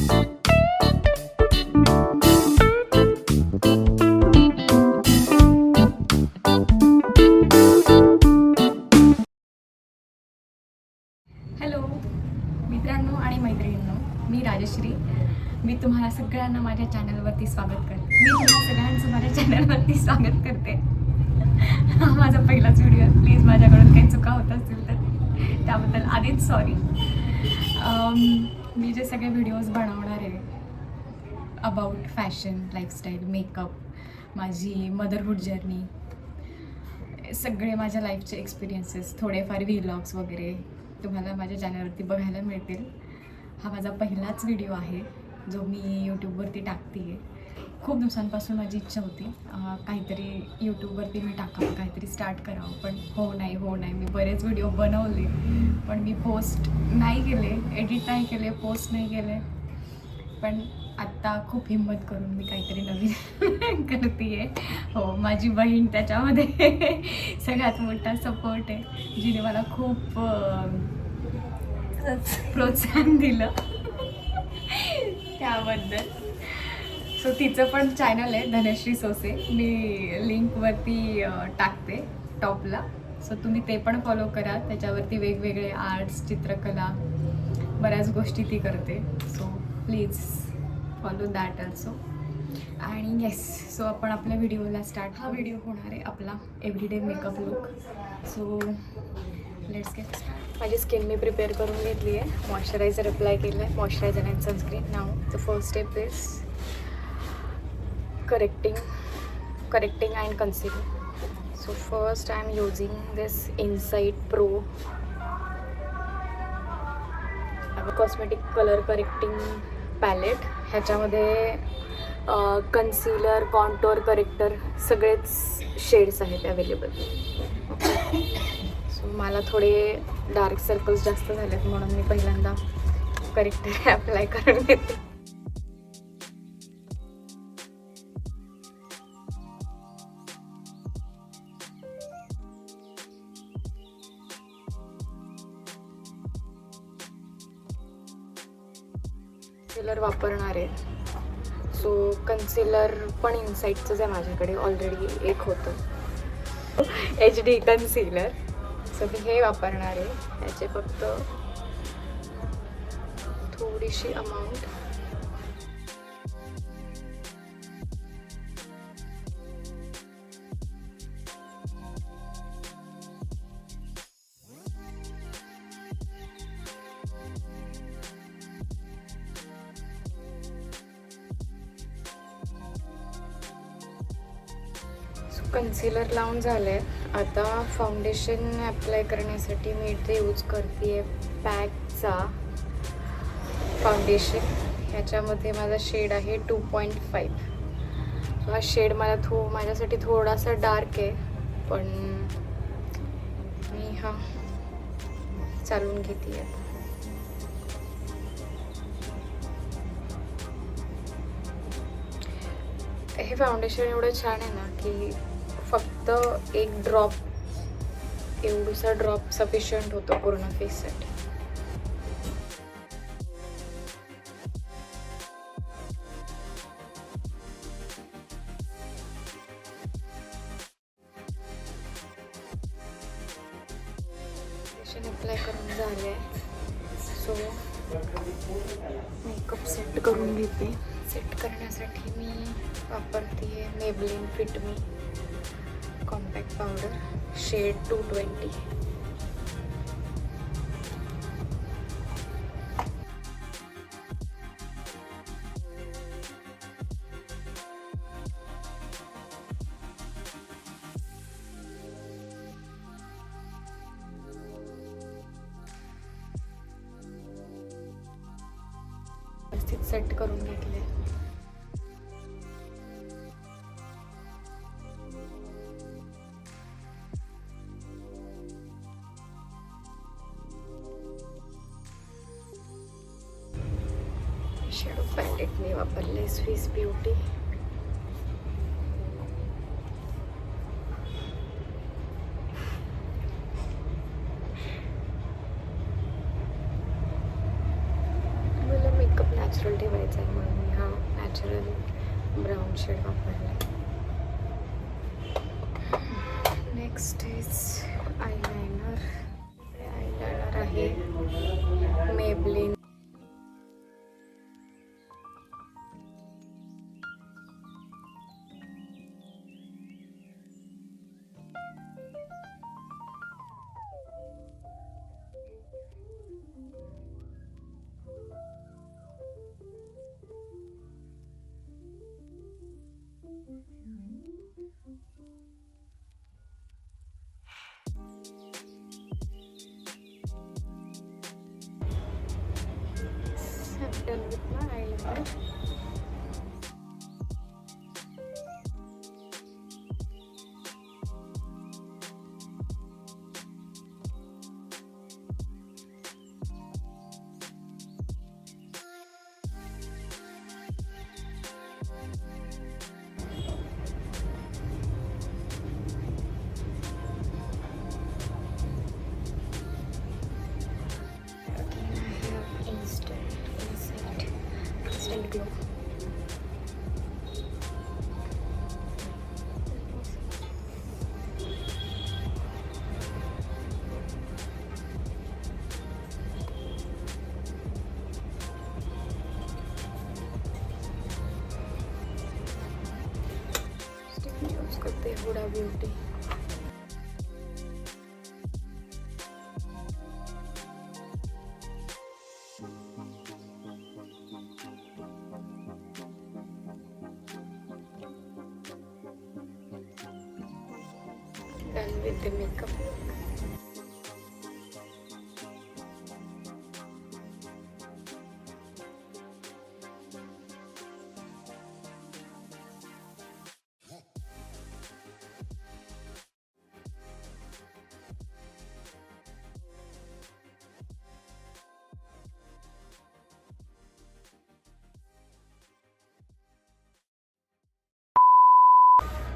Hello मित्रांनो आणि मैत्रिणींनो, मी राजश्री. मी तुम्हाला सगळ्यांना माझ्या चॅनलवरती स्वागत करते. मी तुम्हाला सगळ्यांचं माझ्या चॅनलवरती स्वागत करते. हा माझा पहिलाच व्हिडिओ आहे. प्लीज माझ्याकडून काही चुका होत असतील तर त्याबद्दल आधीच सॉरी. मी जे सगळे व्हिडिओज बनवणार आहे अबाउट फॅशन, लाईफस्टाईल, मेकअप, माझी मदरहूड जर्नी, सगळे माझ्या लाईफचे एक्सपिरियन्सेस, थोडेफार व्लॉग्स वगैरे तुम्हाला माझ्या चॅनलवरती बघायला मिळतील. हा माझा पहिलाच व्हिडिओ आहे जो मी यूट्यूबवरती टाकते आहे. खूप दिवसांपासून माझी इच्छा होती काहीतरी यूट्यूबवरती मी टाकावं, काहीतरी स्टार्ट करावं, पण हो नाही. मी बरेच व्हिडिओ बनवले पण मी पोस्ट नाही केले, एडिट नाही केले, पोस्ट नाही केले. पण आत्ता खूप हिंमत करून मी काहीतरी नवीन करते आहे. हो, माझी बहीण त्याच्यामध्ये सगळ्यात मोठा सपोर्ट आहे, जिने मला खूप प्रोत्साहन दिलं त्याबद्दल. सो तिचं पण चॅनल आहे धनश्री सोसे, मी लिंकवरती टाकते टॉपला. सो तुम्ही ते पण फॉलो करा. त्याच्यावरती वेगवेगळे आर्ट्स, चित्रकला, बऱ्याच गोष्टी ती करते. So please follow that also. आणि येस, सो आपण आपल्या व्हिडिओला स्टार्ट. हा व्हिडिओ होणार आहे आपला everyday makeup look. So let's get start. माझी स्किन मी प्रिपेअर करून घेतली आहे. मॉइश्चरायझर अप्लाय केलं आहे, moisturiser and sunscreen. Now the first step is correcting and concealing. So first I am using this Insight Pro cosmetic color correcting palette. ह्याच्यामध्ये concealer, contour, character सगळेच shades आहेत available. सो मला थोडे डार्क सर्कल्स जास्त झालेत म्हणून मी पहिल्यांदा करेक्टर अप्लाय करून घेते. कन्सिलर वापरणार आहे. सो कन्सिलर पण इनसाइटचंच आहे माझ्याकडे, ऑलरेडी एक होतं HD कन्सिलर. सो मी हे वापरणार आहे. याचे फक्त थोडीशी अमाऊंट. कन्सिलर लावून झालं आहे. आता फाउंडेशन अप्लाय करण्यासाठी मी इथे यूज करते आहे पॅकचा फाउंडेशन. ह्याच्यामध्ये माझा शेड आहे 2.5. हा शेड मला माझ्यासाठी थोडासा डार्क आहे, पण मी हा चालून घेते आहे. हे फाउंडेशन एवढं छान आहे ना की फक्त एक ड्रॉप, एवढूसा ड्रॉप सफिशियंट होतो पूर्ण फेससाठी. अप्लाय करून झाले. सो मेकअप सेट करून घेते. सेट करण्यासाठी मी वापरते मेबलिन फिट मी कॉम्पॅक्ट पावडर शेड 220. व्यवस्थित सेट करून घेतले. शेडो पॅलेट मी वापरले स्विस ब्युटी. नॅचरल ठेवायचा आहे म्हणून मी हा नॅचरल ब्राऊन शेड वापरला. Next is eyeliner. आयलायनर आहे Maybelline. Done with my eyeliner. Instant glow. Use करते हैं Huda Beauty. Done with the makeup.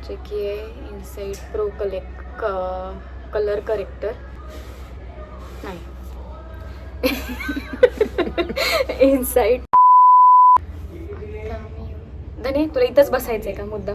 Check ये इनसाइड प्रो कलर करेक्टर नाही इनसाइड. धने तुला इथंच बसायचंय का मुद्दा?